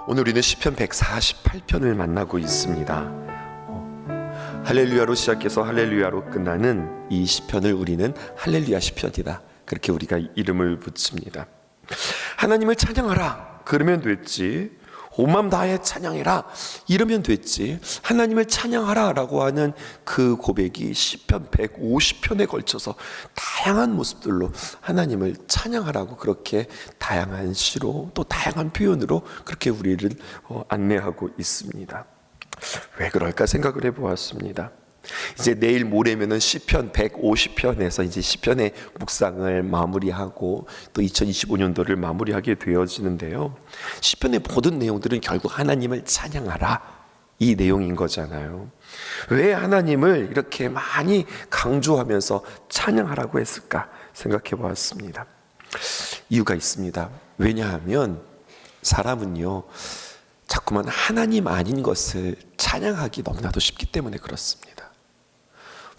오늘 우리는 시편 148편을 만나고 있습니다. 할렐루야로 시작해서 할렐루야로 끝나는 이 시편을 우리는 할렐루야 시편이다, 그렇게 우리가 이름을 붙입니다. 하나님을 찬양하라 그러면 됐지, 온 마음 다해 찬양해라 이러면 됐지, 하나님을 찬양하라 라고 하는 그 고백이 시편 150편에 걸쳐서 다양한 모습들로 하나님을 찬양하라고 그렇게 다양한 시로 또 다양한 표현으로 그렇게 우리를 안내하고 있습니다. 왜 그럴까 생각을 해보았습니다. 이제 내일 모레면은 시편 150편에서 이제 시편의 묵상을 마무리하고 또 2025년도를 마무리하게 되어지는데요, 시편의 모든 내용들은 결국 하나님을 찬양하라 이 내용인 거잖아요. 왜 하나님을 이렇게 많이 강조하면서 찬양하라고 했을까 생각해 보았습니다. 이유가 있습니다. 왜냐하면 사람은요 자꾸만 하나님 아닌 것을 찬양하기 너무나도 쉽기 때문에 그렇습니다.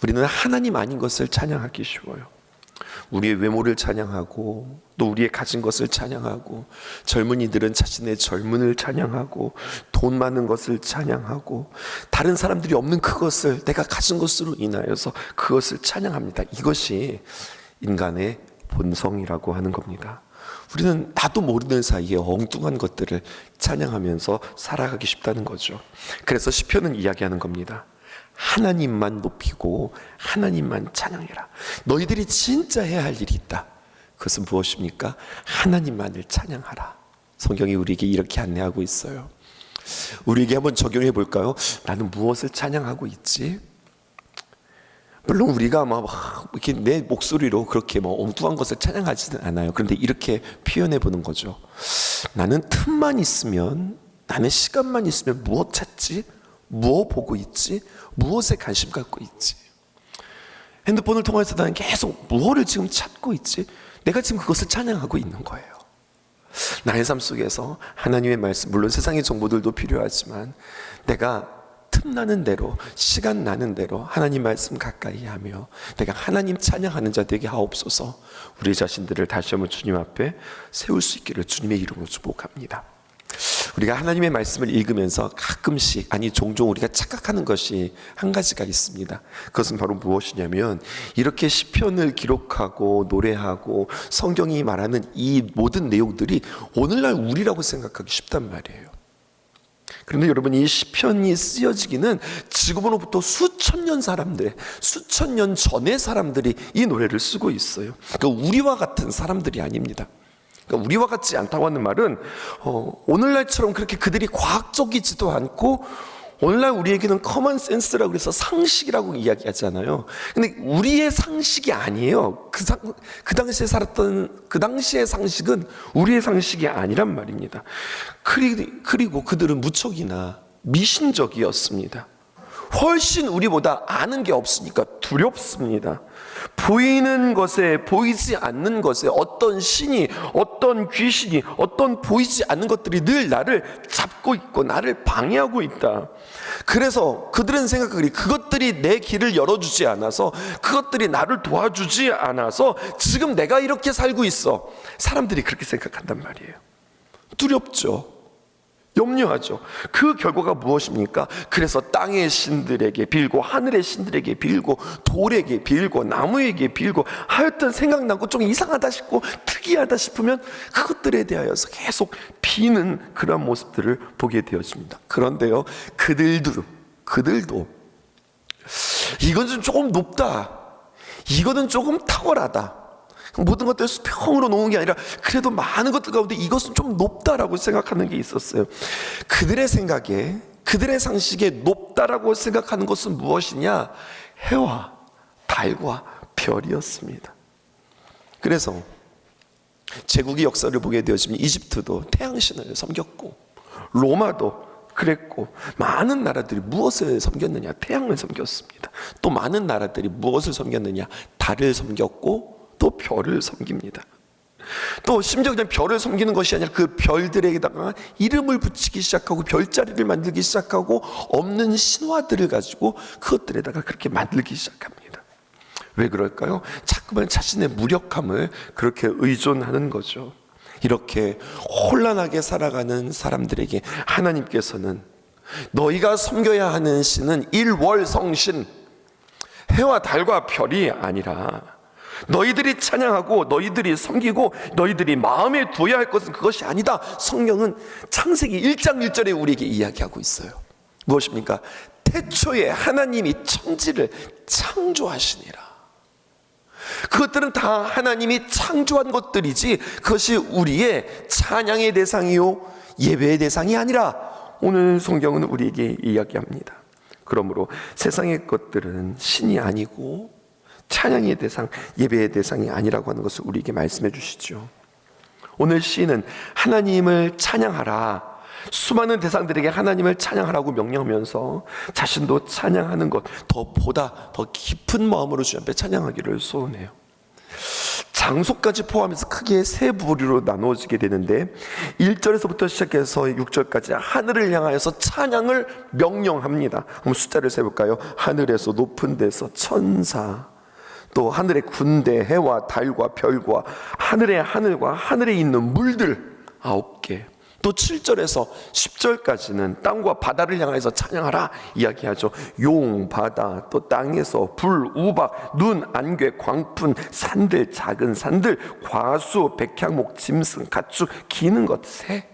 우리는 하나님 아닌 것을 찬양하기 쉬워요. 우리의 외모를 찬양하고 또 우리의 가진 것을 찬양하고, 젊은이들은 자신의 젊음을 찬양하고, 돈 많은 것을 찬양하고, 다른 사람들이 없는 그것을 내가 가진 것으로 인하여서 그것을 찬양합니다. 이것이 인간의 본성이라고 하는 겁니다. 우리는 나도 모르는 사이에 엉뚱한 것들을 찬양하면서 살아가기 쉽다는 거죠. 그래서 시편은 이야기하는 겁니다. 하나님만 높이고 하나님만 찬양해라. 너희들이 진짜 해야 할 일이 있다. 그것은 무엇입니까? 하나님만을 찬양하라. 성경이 우리에게 이렇게 안내하고 있어요. 우리에게 한번 적용해 볼까요? 나는 무엇을 찬양하고 있지? 물론 우리가 이렇게 내 목소리로 그렇게 엉뚱한 것을 찬양하지는 않아요. 그런데 이렇게 표현해 보는 거죠. 나는 틈만 있으면, 나는 시간만 있으면 무엇 찾지? 무엇 보고 있지? 무엇에 관심 갖고 있지? 핸드폰을 통해서 나는 계속 무엇을 지금 찾고 있지? 내가 지금 그것을 찬양하고 있는 거예요. 나의 삶 속에서 하나님의 말씀, 물론 세상의 정보들도 필요하지만 내가 틈나는 대로, 시간 나는 대로 하나님 말씀 가까이 하며 내가 하나님 찬양하는 자 되게 하옵소서. 우리 자신들을 다시 한번 주님 앞에 세울 수 있기를 주님의 이름으로 축복합니다. 우리가 하나님의 말씀을 읽으면서 가끔씩, 아니 종종 우리가 착각하는 것이 한 가지가 있습니다. 그것은 바로 무엇이냐면, 이렇게 시편을 기록하고 노래하고 성경이 말하는 이 모든 내용들이 오늘날 우리라고 생각하기 쉽단 말이에요. 그런데 여러분, 이 시편이 쓰여지기는 지금으로부터 수천 년 사람들, 수천 년 전의 사람들이 이 노래를 쓰고 있어요. 그러니까 우리와 같은 사람들이 아닙니다. 그러니까 우리와 같지 않다고 하는 말은 오늘날처럼 그렇게 그들이 과학적이지도 않고, 오늘날 우리에게는 커먼 센스라고 그래서 상식이라고 이야기하잖아요. 근데 우리의 상식이 아니에요. 그 당시에 살았던 그 당시의 상식은 우리의 상식이 아니란 말입니다. 그리고 그들은 무척이나 미신적이었습니다. 훨씬 우리보다 아는 게 없으니까 두렵습니다. 보이는 것에, 보이지 않는 것에 어떤 신이, 어떤 귀신이, 어떤 보이지 않는 것들이 늘 나를 잡고 있고 나를 방해하고 있다. 그래서 그들은 생각하기를 그것들이 내 길을 열어주지 않아서, 그것들이 나를 도와주지 않아서 지금 내가 이렇게 살고 있어. 사람들이 그렇게 생각한단 말이에요. 두렵죠. 염려하죠. 그 결과가 무엇입니까? 그래서 땅의 신들에게 빌고, 하늘의 신들에게 빌고, 돌에게 빌고, 나무에게 빌고, 하여튼 생각나고 좀 이상하다 싶고 특이하다 싶으면 그것들에 대하여서 계속 비는 그런 모습들을 보게 되어집니다. 그런데요, 그들도 이건 좀 조금 높다, 이거는 조금 탁월하다, 모든 것들을 수평으로 놓은 게 아니라 그래도 많은 것들 가운데 이것은 좀 높다라고 생각하는 게 있었어요. 그들의 생각에, 그들의 상식에 높다라고 생각하는 것은 무엇이냐? 해와 달과 별이었습니다. 그래서 제국의 역사를 보게 되어지면 이집트도 태양신을 섬겼고, 로마도 그랬고, 많은 나라들이 무엇을 섬겼느냐? 태양을 섬겼습니다. 또 많은 나라들이 무엇을 섬겼느냐? 달을 섬겼고 또 별을 섬깁니다. 또 심지어 그냥 별을 섬기는 것이 아니라 그 별들에다가 이름을 붙이기 시작하고 별자리를 만들기 시작하고 없는 신화들을 가지고 그것들에다가 그렇게 만들기 시작합니다. 왜 그럴까요? 자꾸만 자신의 무력함을 그렇게 의존하는 거죠. 이렇게 혼란하게 살아가는 사람들에게 하나님께서는 너희가 섬겨야 하는 신은 일월성신, 해와 달과 별이 아니라 너희들이 찬양하고 너희들이 섬기고 너희들이 마음에 두어야 할 것은 그것이 아니다. 성경은 창세기 1장 1절에 우리에게 이야기하고 있어요. 무엇입니까? 태초에 하나님이 천지를 창조하시니라. 그것들은 다 하나님이 창조한 것들이지 그것이 우리의 찬양의 대상이요 예배의 대상이 아니라 오늘 성경은 우리에게 이야기합니다. 그러므로 세상의 것들은 신이 아니고 찬양의 대상, 예배의 대상이 아니라고 하는 것을 우리에게 말씀해 주시죠. 오늘 시인은 하나님을 찬양하라, 수많은 대상들에게 하나님을 찬양하라고 명령하면서 자신도 찬양하는 것, 보다 더 깊은 마음으로 주님 앞에 찬양하기를 소원해요. 장소까지 포함해서 크게 세 부류로 나누어지게 되는데 1절에서부터 시작해서 6절까지 하늘을 향하여서 찬양을 명령합니다. 한번 숫자를 세볼까요? 하늘에서 높은 데서 천사, 또 하늘의 군대, 해와 달과 별과 하늘의 하늘과 하늘에 있는 물들 9개, 또 7절에서 10절까지는 땅과 바다를 향해서 찬양하라 이야기하죠. 용, 바다, 또 땅에서 불, 우박, 눈, 안개, 광풍, 산들, 작은 산들, 과수, 백향목, 짐승, 가축, 기는 것, 새.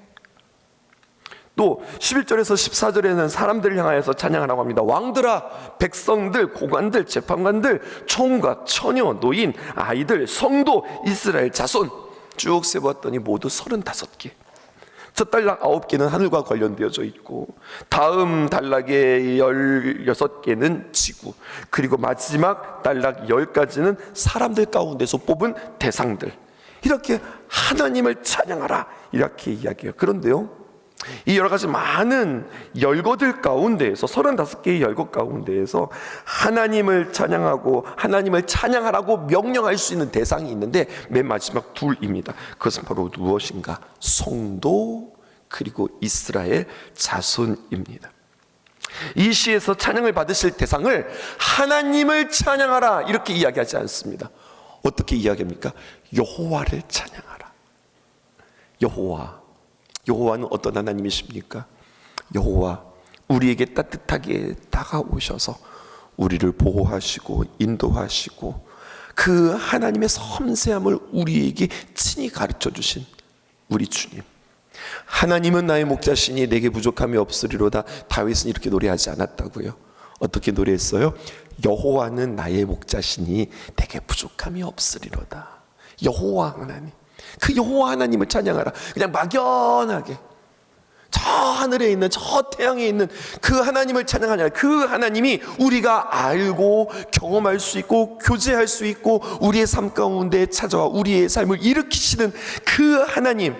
또 11절에서 14절에는 사람들을 향하여서 찬양하라고 합니다. 왕들아, 백성들, 고관들, 재판관들, 총각, 처녀, 노인, 아이들, 성도, 이스라엘 자손 쭉 세보았더니 모두 35개. 첫 단락 9개는 하늘과 관련되어져 있고 다음 단락의 16개는 지구, 그리고 마지막 단락 10가지는 사람들 가운데서 뽑은 대상들. 이렇게 하나님을 찬양하라 이렇게 이야기해요. 그런데요, 이 여러 가지 많은 열거들 가운데에서 35개의 열거 가운데에서 하나님을 찬양하고 하나님을 찬양하라고 명령할 수 있는 대상이 있는데 맨 마지막 둘입니다. 그것은 바로 무엇인가? 성도 그리고 이스라엘 자손입니다. 이 시에서 찬양을 받으실 대상을 하나님을 찬양하라 이렇게 이야기하지 않습니다. 어떻게 이야기합니까? 여호와를 찬양하라. 여호와는 어떤 하나님이십니까? 여호와, 우리에게 따뜻하게 다가오셔서 우리를 보호하시고 인도하시고 그 하나님의 섬세함을 우리에게 친히 가르쳐 주신 우리 주님. 하나님은 나의 목자시니 내게 부족함이 없으리로다. 다윗은 이렇게 노래하지 않았다고요. 어떻게 노래했어요? 여호와는 나의 목자시니 내게 부족함이 없으리로다. 여호와 하나님, 그 여호와 하나님을 찬양하라. 그냥 막연하게 저 하늘에 있는 저 태양에 있는 그 하나님을 찬양하냐. 그 하나님이 우리가 알고 경험할 수 있고 교제할 수 있고 우리의 삶 가운데 찾아와 우리의 삶을 일으키시는 그 하나님,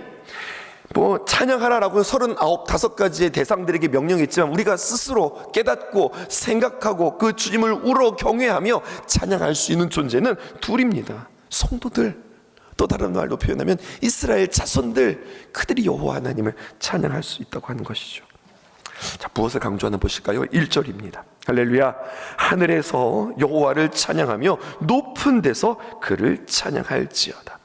찬양하라라고 35가지의 대상들에게 명령했지만 우리가 스스로 깨닫고 생각하고 그 주님을 우러 경외하며 찬양할 수 있는 존재는 둘입니다. 성도들, 또 다른 말로 표현하면 이스라엘 자손들, 그들이 여호와 하나님을 찬양할 수 있다고 하는 것이죠. 자, 무엇을 강조하나 보실까요? 1절입니다. 할렐루야, 하늘에서 여호와를 찬양하며 높은 데서 그를 찬양할지어다.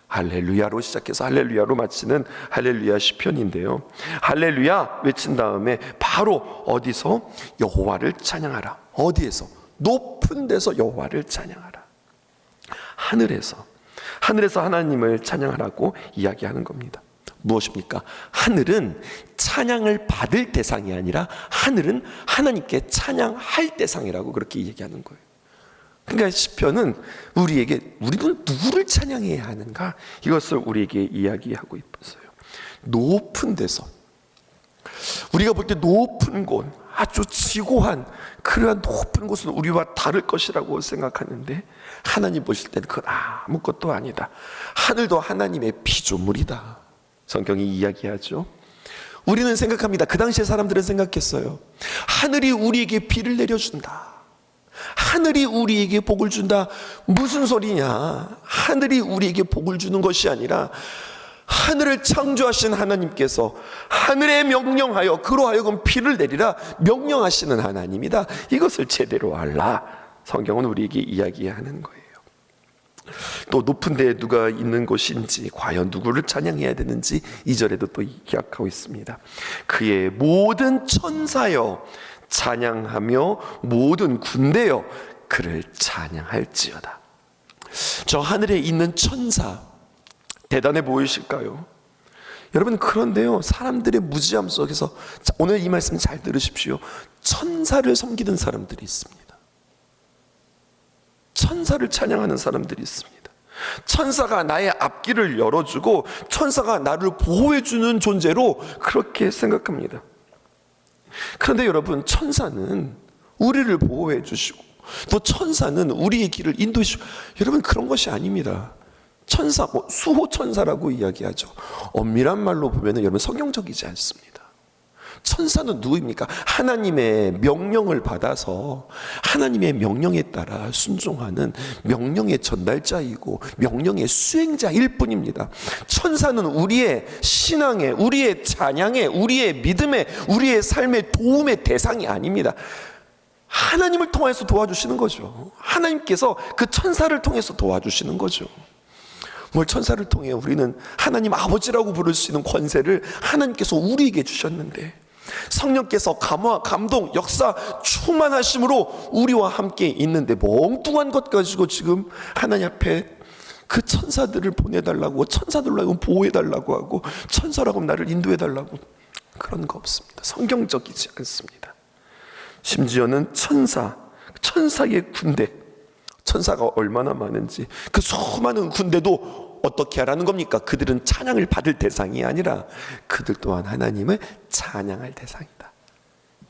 할렐루야로 시작해서 할렐루야로 마치는 할렐루야 시편인데요, 할렐루야 외친 다음에 바로 어디서? 여호와를 찬양하라. 어디에서? 높은 데서 여호와를 찬양하라. 하늘에서 하나님을 찬양하라고 이야기하는 겁니다. 무엇입니까? 하늘은 찬양을 받을 대상이 아니라 하늘은 하나님께 찬양할 대상이라고 그렇게 얘기하는 거예요. 그러니까 시편은 우리는 누구를 찬양해야 하는가, 이것을 우리에게 이야기하고 있어요. 높은 데서, 우리가 볼 때 높은 곳, 아주 지고한 그러한 높은 곳은 우리와 다를 것이라고 생각하는데 하나님 보실 때는 그건 아무것도 아니다. 하늘도 하나님의 피조물이다. 성경이 이야기하죠. 우리는 생각합니다. 그 당시에 사람들은 생각했어요. 하늘이 우리에게 비를 내려준다, 하늘이 우리에게 복을 준다. 무슨 소리냐? 하늘이 우리에게 복을 주는 것이 아니라 하늘을 창조하신 하나님께서 하늘에 명령하여 그로 하여금 비를 내리라 명령하시는 하나님이다. 이것을 제대로 알라. 성경은 우리에게 이야기하는 거예요. 또 높은 데에 누가 있는 곳인지, 과연 누구를 찬양해야 되는지 2절에도 또 기약하고 있습니다. 그의 모든 천사여 찬양하며 모든 군대여 그를 찬양할지어다. 저 하늘에 있는 천사 대단해 보이실까요? 여러분, 그런데요, 사람들의 무지함 속에서, 오늘 이 말씀 잘 들으십시오. 천사를 섬기는 사람들이 있습니다. 천사를 찬양하는 사람들이 있습니다. 천사가 나의 앞길을 열어주고 천사가 나를 보호해주는 존재로 그렇게 생각합니다. 그런데 여러분, 천사는 우리를 보호해 주시고 또 천사는 우리의 길을 인도해 주시고, 여러분, 그런 것이 아닙니다. 천사, 수호 천사라고 이야기하죠. 엄밀한 말로 보면 여러분, 성경적이지 않습니다. 천사는 누구입니까? 하나님의 명령을 받아서 하나님의 명령에 따라 순종하는 명령의 전달자이고 명령의 수행자일 뿐입니다. 천사는 우리의 신앙의, 우리의 찬양의, 우리의 믿음의, 우리의 삶의 도움의 대상이 아닙니다. 하나님을 통해서 도와주시는 거죠. 하나님께서 그 천사를 통해서 도와주시는 거죠. 뭘 천사를 통해 우리는 하나님 아버지라고 부를 수 있는 권세를 하나님께서 우리에게 주셨는데, 성령께서 감화, 감동, 역사, 충만하심으로 우리와 함께 있는데 멍뚱한 것 가지고 지금 하나님 앞에 그 천사들을 보내달라고, 천사들로 보호해달라고 하고 천사라고 나를 인도해달라고, 그런 거 없습니다. 성경적이지 않습니다. 심지어는 천사의 군대, 천사가 얼마나 많은지, 그 수많은 군대도 어떻게 하라는 겁니까? 그들은 찬양을 받을 대상이 아니라 그들 또한 하나님을 찬양할 대상이다.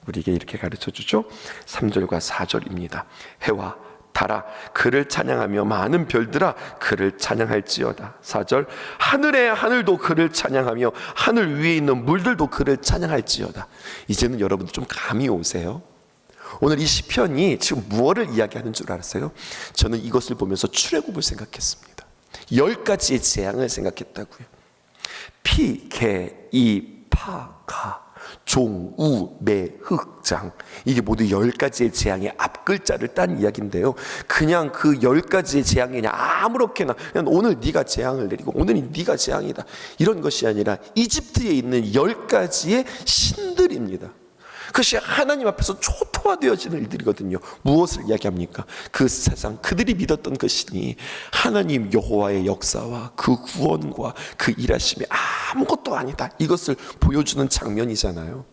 우리에게 이렇게 가르쳐 주죠. 3절과 4절입니다. 해와 달아 그를 찬양하며 많은 별들아 그를 찬양할지어다. 4절, 하늘의 하늘도 그를 찬양하며 하늘 위에 있는 물들도 그를 찬양할지어다. 이제는 여러분들 좀 감이 오세요? 오늘 이 시편이 지금 무엇을 이야기하는 줄 알았어요? 저는 이것을 보면서 출애굽을 생각했습니다. 10가지의 재앙을 생각했다고요. 피, 개, 이, 파, 가, 종, 우, 매, 흑, 장, 이게 모두 10가지의 재앙의 앞글자를 딴 이야기인데요, 그냥 그 10가지의 재앙이 그냥 아무렇게나 그냥 오늘 네가 재앙을 내리고 오늘이 네가 재앙이다, 이런 것이 아니라 이집트에 있는 10가지의 신들입니다. 그것이 하나님 앞에서 초토화되어지는 일들이거든요. 무엇을 이야기합니까? 그 세상, 그들이 믿었던 그 신이 하나님 여호와의 역사와 그 구원과 그 일하심이 아무것도 아니다, 이것을 보여주는 장면이잖아요.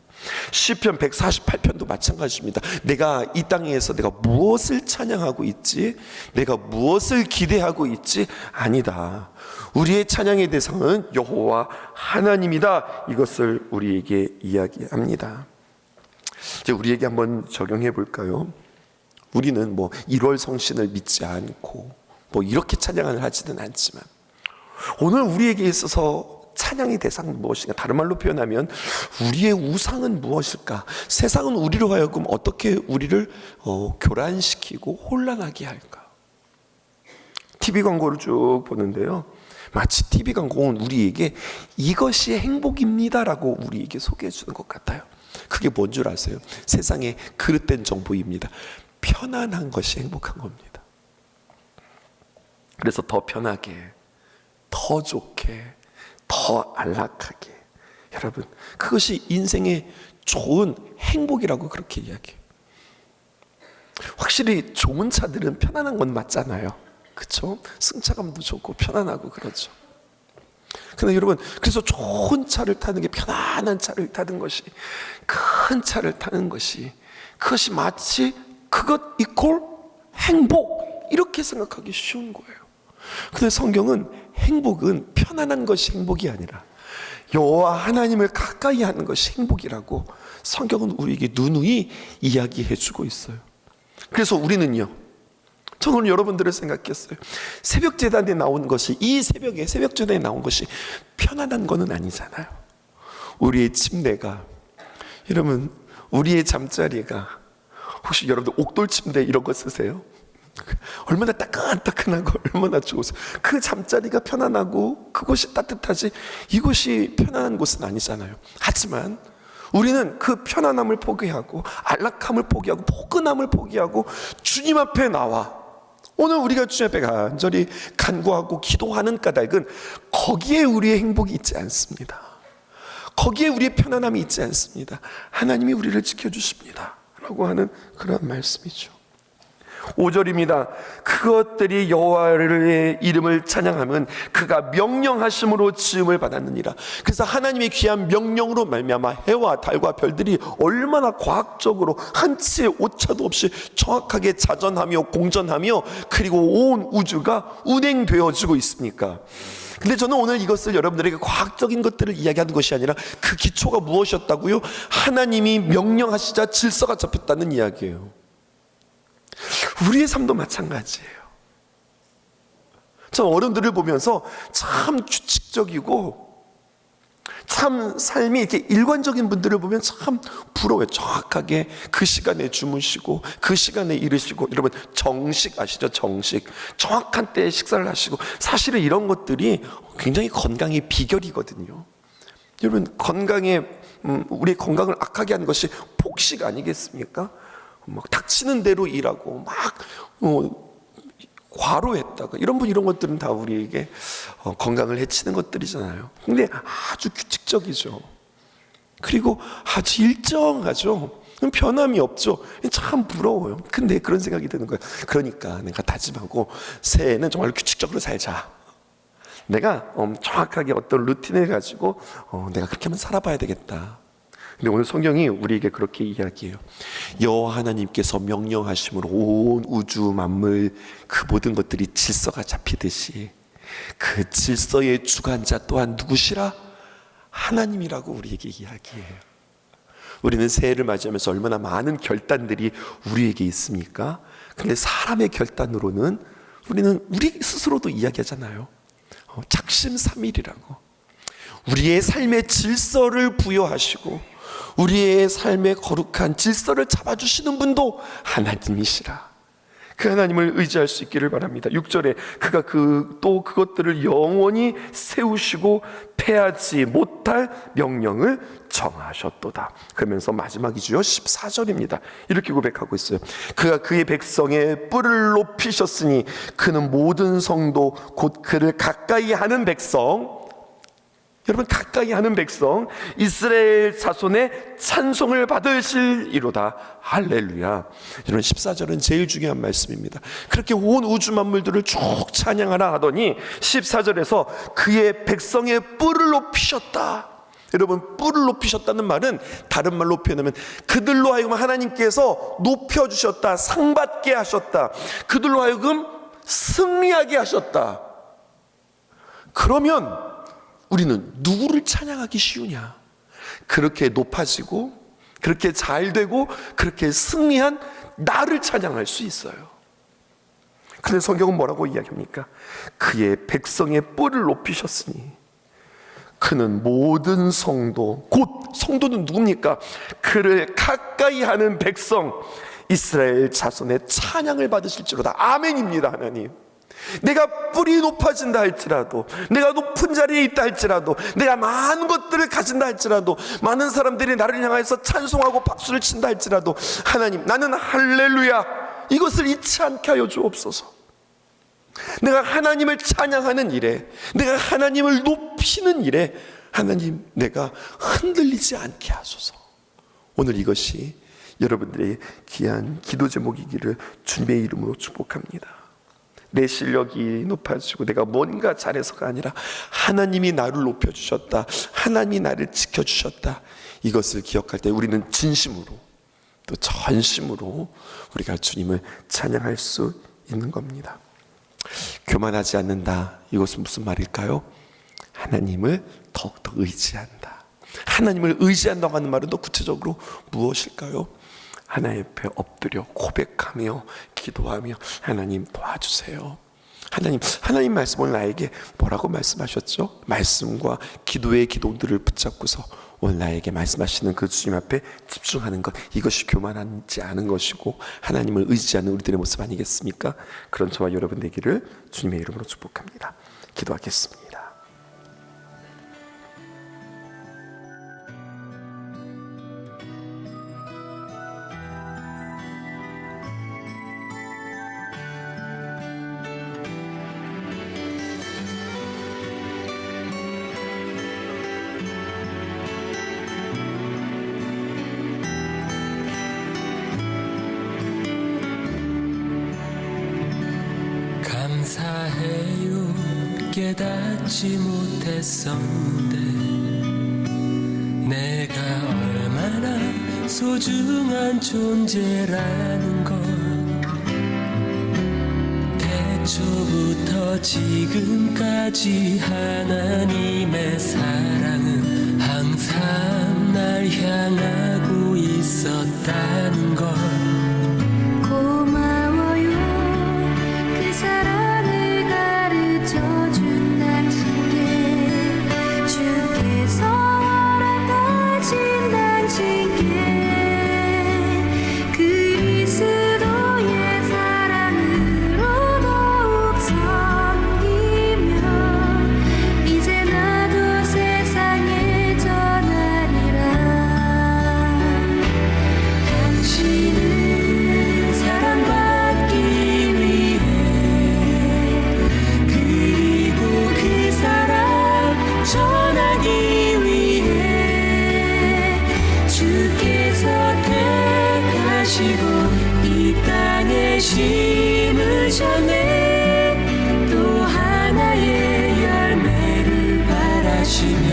시편 148편도 마찬가지입니다. 내가 이 땅에서 내가 무엇을 찬양하고 있지? 내가 무엇을 기대하고 있지? 아니다. 우리의 찬양의 대상은 여호와 하나님이다. 이것을 우리에게 이야기합니다. 이제 우리에게 한번 적용해 볼까요? 우리는 1월 성신을 믿지 않고 이렇게 찬양을 하지는 않지만, 오늘 우리에게 있어서 찬양의 대상은 무엇인가? 다른 말로 표현하면 우리의 우상은 무엇일까? 세상은 우리로 하여금 어떻게 우리를 교란시키고 혼란하게 할까? TV 광고를 쭉 보는데요, 마치 TV 광고는 우리에게 이것이 행복입니다라고 우리에게 소개해 주는 것 같아요. 그게 뭔 줄 아세요? 세상의 그릇된 정보입니다. 편안한 것이 행복한 겁니다. 그래서 더 편하게, 더 좋게, 더 안락하게, 여러분, 그것이 인생의 좋은 행복이라고 그렇게 이야기해요. 확실히 좋은 차들은 편안한 건 맞잖아요. 그렇죠? 승차감도 좋고 편안하고 그렇죠. 근데 여러분, 그래서 좋은 차를 타는 게, 편안한 차를 타는 것이, 큰 차를 타는 것이, 그것이 마치 그것 이퀄 행복, 이렇게 생각하기 쉬운 거예요. 근데 성경은 행복은 편안한 것이 행복이 아니라 여호와 하나님을 가까이 하는 것이 행복이라고 성경은 우리에게 누누이 이야기해 주고 있어요. 그래서 우리는요, 저는 오늘 여러분들을 생각했어요. 새벽 제단에 나온 것이, 이 새벽에 새벽 제단에 나온 것이 편안한 거는 아니잖아요. 우리의 침대가, 여러분, 우리의 잠자리가, 혹시 여러분들 옥돌 침대 이런 거 쓰세요? 얼마나 따끈따끈하고 얼마나 좋으세요. 그 잠자리가 편안하고 그것이 따뜻하지, 이것이 편안한 곳은 아니잖아요. 하지만 우리는 그 편안함을 포기하고 안락함을 포기하고 포근함을 포기하고 주님 앞에 나와 오늘 우리가 주님 앞에 간절히 간구하고 기도하는 까닭은 거기에 우리의 행복이 있지 않습니다. 거기에 우리의 편안함이 있지 않습니다. 하나님이 우리를 지켜주십니다 라고 하는 그런 말씀이죠. 5절입니다. 그것들이 여호와의 이름을 찬양하면 그가 명령하심으로 지음을 받았느니라. 그래서 하나님의 귀한 명령으로 말미암아 해와 달과 별들이 얼마나 과학적으로 한치의 오차도 없이 정확하게 자전하며 공전하며 그리고 온 우주가 운행되어지고 있습니까? 근데 저는 오늘 이것을 여러분들에게 과학적인 것들을 이야기하는 것이 아니라 그 기초가 무엇이었다고요? 하나님이 명령하시자 질서가 잡혔다는 이야기예요. 우리의 삶도 마찬가지예요. 저 어른들을 보면서 참 규칙적이고 참 삶이 이렇게 일관적인 분들을 보면 참 부러워요. 정확하게 그 시간에 주무시고 그 시간에 이르시고, 여러분 정식 아시죠? 정식. 정확한 때에 식사를 하시고, 사실은 이런 것들이 굉장히 건강의 비결이거든요. 여러분 건강에 우리 건강을 악하게 하는 것이 폭식 아니겠습니까? 막 닥치는 대로 일하고 막 과로했다가 이런 것들은 다 우리에게 건강을 해치는 것들이잖아요. 근데 아주 규칙적이죠. 그리고 아주 일정하죠. 변함이 없죠. 참 부러워요. 근데 그런 생각이 드는 거예요. 그러니까 내가 다짐하고 새해에는 정말 규칙적으로 살자. 내가 정확하게 어떤 루틴을 가지고 내가 그렇게 한번 살아봐야 되겠다. 근데 오늘 성경이 우리에게 그렇게 이야기해요. 여호와 하나님께서 명령하심으로 온 우주 만물 그 모든 것들이 질서가 잡히듯이 그 질서의 주관자 또한 누구시라? 하나님이라고 우리에게 이야기해요. 우리는 새해를 맞이하면서 얼마나 많은 결단들이 우리에게 있습니까? 근데 사람의 결단으로는 우리는 우리 스스로도 이야기하잖아요. 작심삼일이라고. 우리의 삶의 질서를 부여하시고 우리의 삶의 거룩한 질서를 잡아주시는 분도 하나님이시라. 그 하나님을 의지할 수 있기를 바랍니다. 6절에 그가 또 그것들을 영원히 세우시고 패하지 못할 명령을 정하셨도다. 그러면서 마지막이죠. 14절입니다. 이렇게 고백하고 있어요. 그가 그의 백성의 뿔을 높이셨으니 그는 모든 성도 곧 그를 가까이 하는 백성, 여러분 가까이 하는 백성 이스라엘 자손의 찬송을 받으시리로다. 할렐루야. 여러분 14절은 제일 중요한 말씀입니다. 그렇게 온 우주 만물들을 쭉 찬양하라 하더니 14절에서 그의 백성의 뿔을 높이셨다. 여러분 뿔을 높이셨다는 말은 다른 말로 표현하면 그들로 하여금 하나님께서 높여주셨다, 상받게 하셨다, 그들로 하여금 승리하게 하셨다. 그러면 우리는 누구를 찬양하기 쉬우냐? 그렇게 높아지고 그렇게 잘 되고 그렇게 승리한 나를 찬양할 수 있어요. 그런데 성경은 뭐라고 이야기합니까? 그의 백성의 뿔을 높이셨으니 그는 모든 성도, 곧 성도는 누굽니까? 그를 가까이 하는 백성 이스라엘 자손의 찬양을 받으실지로다. 아멘입니다. 하나님, 내가 뿔이 높아진다 할지라도, 내가 높은 자리에 있다 할지라도, 내가 많은 것들을 가진다 할지라도, 많은 사람들이 나를 향해서 찬송하고 박수를 친다 할지라도, 하나님 나는 할렐루야 이것을 잊지 않게 하여 주옵소서. 내가 하나님을 찬양하는 일에, 내가 하나님을 높이는 일에 하나님 내가 흔들리지 않게 하소서. 오늘 이것이 여러분들의 귀한 기도 제목이기를 주님의 이름으로 축복합니다. 내 실력이 높아지고 내가 뭔가 잘해서가 아니라 하나님이 나를 높여주셨다, 하나님이 나를 지켜주셨다, 이것을 기억할 때 우리는 진심으로 또 전심으로 우리가 주님을 찬양할 수 있는 겁니다. 교만하지 않는다, 이것은 무슨 말일까요? 하나님을 더욱더 의지한다. 하나님을 의지한다고 하는 말은 더 구체적으로 무엇일까요? 하나님 앞에 엎드려 고백하며 기도하며 하나님 도와주세요. 하나님 말씀을 나에게 뭐라고 말씀하셨죠? 말씀과 기도의 기도들을 붙잡고서 오늘 나에게 말씀하시는 그 주님 앞에 집중하는 것, 이것이 교만하지 않은 것이고 하나님을 의지하는 우리들의 모습 아니겠습니까? 그런 저와 여러분 되기를 주님의 이름으로 축복합니다. 기도하겠습니다. 깨닫지 못했었는데 내가 얼마나 소중한 존재라는 걸 태초부터 지금까지 하나님의 사랑은 항상 날 향하고 있었다는 걸 고마워요 그 사랑을 가르쳐준 당신께 주께서 허락하신 당신께 그리스도의 사랑으로 더욱 섬기며 이제 나도 세상에 전하리라 당신은 사랑받기 위해 그리고 그 사랑 전하기 위해 주께서 택하시고 이 땅에 심으셨네 또 하나의 열매를 바라시며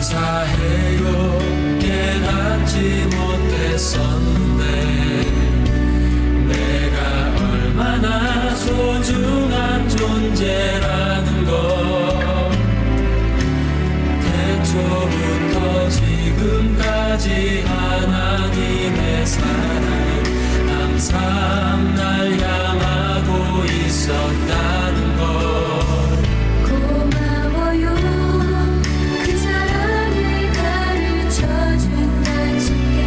감사해요 깨닫지 못했었는데 내가 얼마나 소중한 존재라는 걸 태초부터 지금까지 하나님의 사랑은 항상 날 향하고 있었다는 걸 고마워요 그 사랑을 가르쳐준 당신께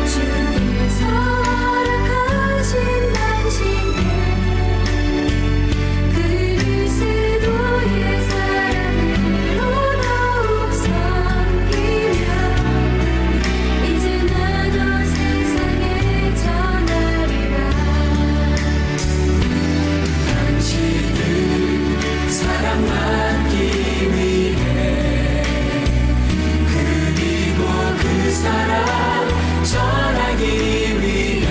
주께서 허락하신 당신께 그리스도의 사랑으로 더욱 섬기며 이제 나도 세상에 전하리라 당신은 사랑받기 위해 그리고 그 사랑 전하기 위해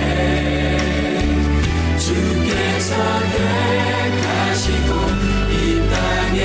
주께서 택하시고 이 땅에